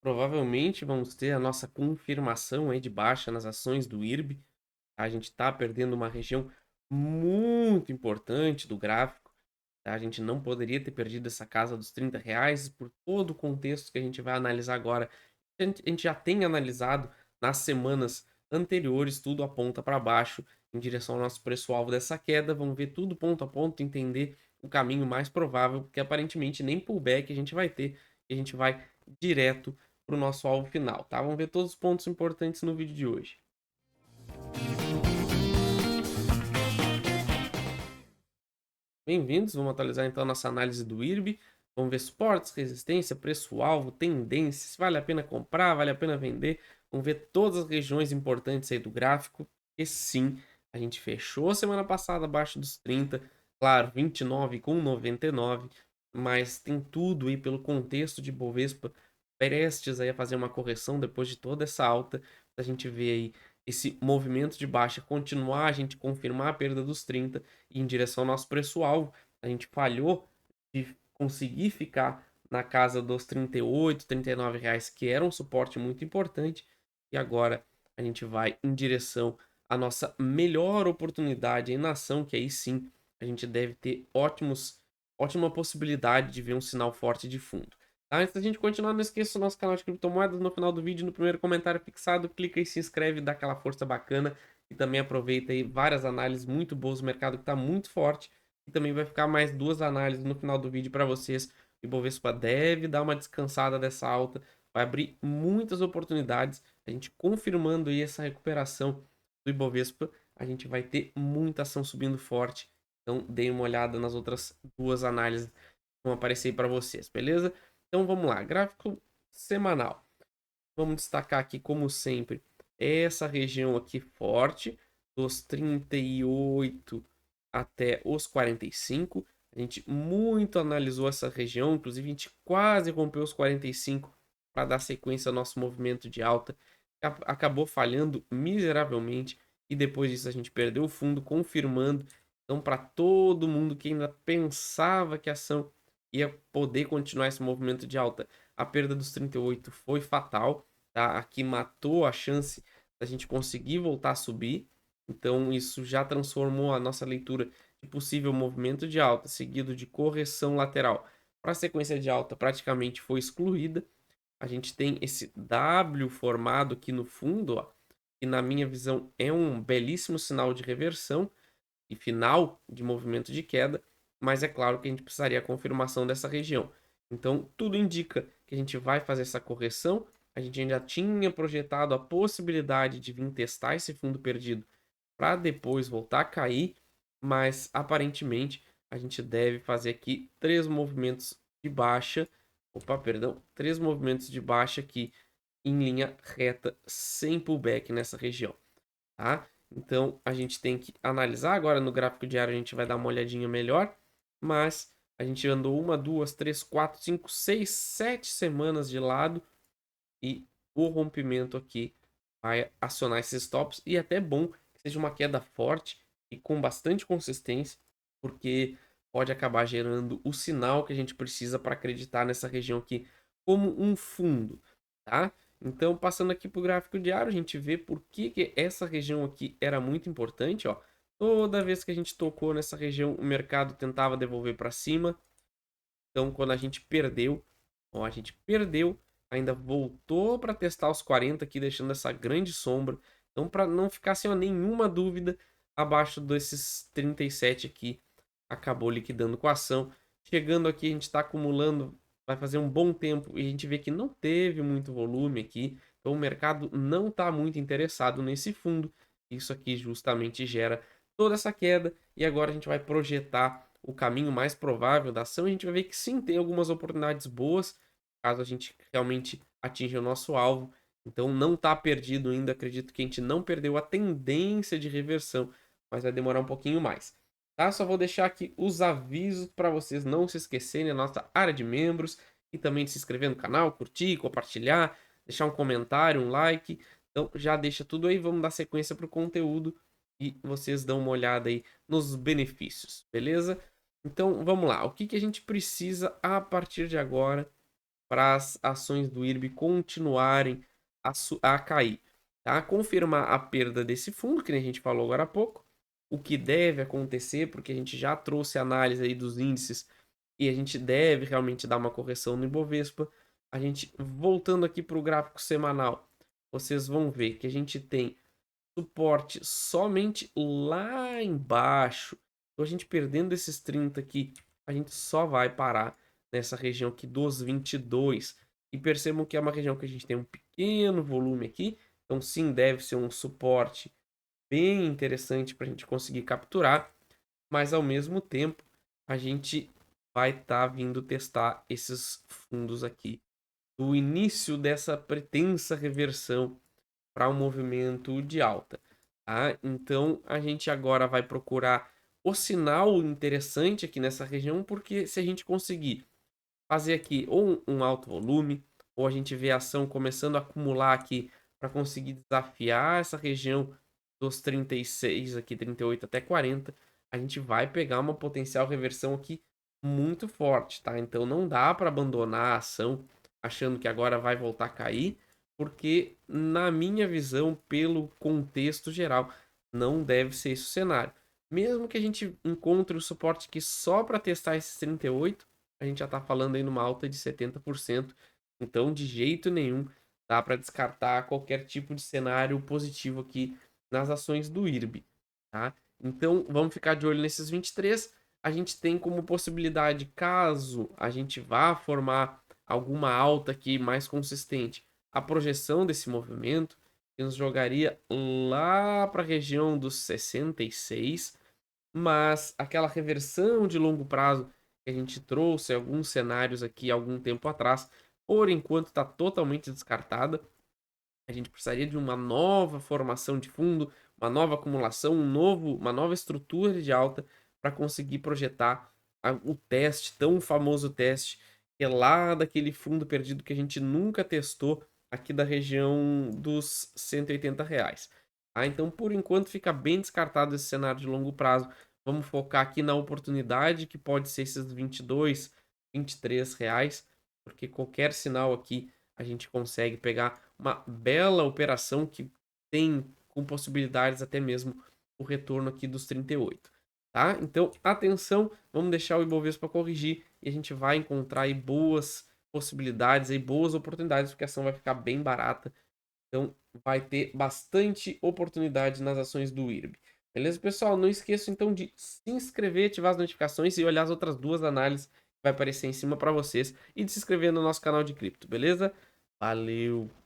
Provavelmente vamos ter a nossa confirmação aí de baixa nas ações do IRB. A gente está perdendo uma região muito importante do gráfico. Tá? A gente não poderia ter perdido essa casa dos R$ 30 por todo o contexto que a gente vai analisar agora. A gente já tem analisado nas semanas anteriores, tudo aponta para baixo em direção ao nosso preço-alvo dessa queda. Vamos ver tudo ponto a ponto, entender o caminho mais provável, porque aparentemente nem pullback a gente vai ter, e a gente vai direto para o nosso alvo final, tá? Vamos ver todos os pontos importantes no vídeo de hoje. Bem-vindos, vamos atualizar então a nossa análise do IRB. Vamos ver suportes, resistência, preço-alvo, tendência, se vale a pena comprar, vale a pena vender. Vamos ver todas as regiões importantes aí do gráfico. E sim, a gente fechou semana passada abaixo dos 30, claro, 29,99, mas tem tudo aí pelo contexto de Bovespa prestes aí a fazer uma correção depois de toda essa alta. A gente vê aí esse movimento de baixa continuar, a gente confirmar a perda dos 30 e em direção ao nosso preço-alvo. A gente falhou de conseguir ficar na casa dos R$ 38, R$ 39, que era um suporte muito importante, e agora a gente vai em direção à nossa melhor oportunidade em nação, que aí sim a gente deve ter ótima possibilidade de ver um sinal forte de fundo. Tá? Antes da gente continuar, não esqueça o nosso canal de criptomoedas. No final do vídeo, no primeiro comentário fixado, clica e se inscreve, dá aquela força bacana. E também aproveita aí várias análises muito boas, o mercado que está muito forte. E também vai ficar mais duas análises no final do vídeo para vocês. O Ibovespa deve dar uma descansada dessa alta, vai abrir muitas oportunidades. A gente confirmando aí essa recuperação do Ibovespa, a gente vai ter muita ação subindo forte. Então, deem uma olhada nas outras duas análises que vão aparecer aí para vocês, beleza? Então vamos lá, gráfico semanal. Vamos destacar aqui, como sempre, essa região aqui forte, dos 38 até os 45. A gente muito analisou essa região, inclusive a gente quase rompeu os 45 para dar sequência ao nosso movimento de alta. Acabou falhando miseravelmente e depois disso a gente perdeu o fundo, confirmando. Então, para todo mundo que ainda pensava que a ação ia poder continuar esse movimento de alta, a perda dos 38 foi fatal, tá? Aqui matou a chance da gente conseguir voltar a subir. Então, isso já transformou a nossa leitura de possível movimento de alta, seguido de correção lateral para a sequência de alta, praticamente foi excluída. A gente tem esse W formado aqui no fundo, ó, que na minha visão é um belíssimo sinal de reversão e final de movimento de queda, mas é claro que a gente precisaria a confirmação dessa região. Então, tudo indica que a gente vai fazer essa correção. A gente ainda tinha projetado a possibilidade de vir testar esse fundo perdido para depois voltar a cair, mas aparentemente a gente deve fazer aqui três movimentos de baixa, opa, perdão, três movimentos de baixa aqui em linha reta, sem pullback nessa região, tá? Então a gente tem que analisar agora no gráfico diário, a gente vai dar uma olhadinha melhor, mas a gente andou uma, duas, três, quatro, cinco, seis, 7 semanas de lado e o rompimento aqui vai acionar esses stops e é até bom que seja uma queda forte e com bastante consistência, porque pode acabar gerando o sinal que a gente precisa para acreditar nessa região aqui como um fundo, tá? Então, passando aqui para o gráfico diário, a gente vê por que essa região aqui era muito importante, ó. Toda vez que a gente tocou nessa região, o mercado tentava devolver para cima. Então, quando a gente perdeu, ó, a gente perdeu, ainda voltou para testar os 40 aqui, deixando essa grande sombra. Então, para não ficar sem nenhuma dúvida, abaixo desses 37 aqui, acabou liquidando com a ação. Chegando aqui, a gente está acumulando, vai fazer um bom tempo e a gente vê que não teve muito volume aqui. Então, o mercado não está muito interessado nesse fundo. Isso aqui justamente gera toda essa queda. E agora a gente vai projetar o caminho mais provável da ação. A gente vai ver que sim, tem algumas oportunidades boas, caso a gente realmente atinja o nosso alvo. Então não está perdido ainda. Acredito que a gente não perdeu a tendência de reversão, mas vai demorar um pouquinho mais. Tá? Só vou deixar aqui os avisos para vocês não se esquecerem da nossa área de membros e também de se inscrever no canal, curtir, compartilhar, deixar um comentário, um like. Então já deixa tudo aí, vamos dar sequência para o conteúdo e vocês dão uma olhada aí nos benefícios, beleza? Então vamos lá, o que a gente precisa a partir de agora para as ações do IRB continuarem a cair, tá? Confirmar a perda desse fundo, que nem a gente falou agora há pouco, o que deve acontecer, porque a gente já trouxe análise aí dos índices e a gente deve realmente dar uma correção no Ibovespa. A gente, voltando aqui para o gráfico semanal, vocês vão ver que a gente tem suporte somente lá embaixo. Então a gente perdendo esses 30 aqui, a gente só vai parar nessa região aqui dos 22. E percebam que é uma região que a gente tem um pequeno volume aqui. Então sim, deve ser um suporte bem interessante para a gente conseguir capturar. Mas ao mesmo tempo, a gente vai estar vindo testar esses fundos aqui do início dessa pretensa reversão para um movimento de alta, tá? Então a gente agora vai procurar o sinal interessante aqui nessa região, porque se a gente conseguir fazer aqui ou um alto volume, ou a gente vê a ação começando a acumular aqui para conseguir desafiar essa região dos 36 aqui, 38 até 40, a gente vai pegar uma potencial reversão aqui muito forte, tá? Então não dá para abandonar a ação achando que agora vai voltar a cair, porque na minha visão, pelo contexto geral, não deve ser esse o cenário. Mesmo que a gente encontre o suporte aqui só para testar esses 38, a gente já está falando aí numa alta de 70%. Então, de jeito nenhum, dá para descartar qualquer tipo de cenário positivo aqui nas ações do IRB, tá? Então, vamos ficar de olho nesses 23. A gente tem como possibilidade, caso a gente vá formar alguma alta aqui mais consistente, a projeção desse movimento, que nos jogaria lá para a região dos 66, mas aquela reversão de longo prazo que a gente trouxe alguns cenários aqui algum tempo atrás, por enquanto está totalmente descartada. A gente precisaria de uma nova formação de fundo, uma nova acumulação, uma nova estrutura de alta para conseguir projetar o teste, tão famoso teste, que é lá daquele fundo perdido que a gente nunca testou aqui da região dos R$ 180. Tá? Então, por enquanto, fica bem descartado esse cenário de longo prazo. Vamos focar aqui na oportunidade, que pode ser esses R$ 22, R$ 23, porque qualquer sinal aqui a gente consegue pegar uma bela operação que tem com possibilidades até mesmo o retorno aqui dos 38, tá? Então, atenção, vamos deixar o Ibovespa corrigir e a gente vai encontrar aí boas possibilidades, aí boas oportunidades, porque a ação vai ficar bem barata. Então, vai ter bastante oportunidade nas ações do IRB. Beleza, pessoal? Não esqueça então de se inscrever, ativar as notificações e olhar as outras duas análises que vai aparecer em cima para vocês e de se inscrever no nosso canal de cripto, beleza? Valeu!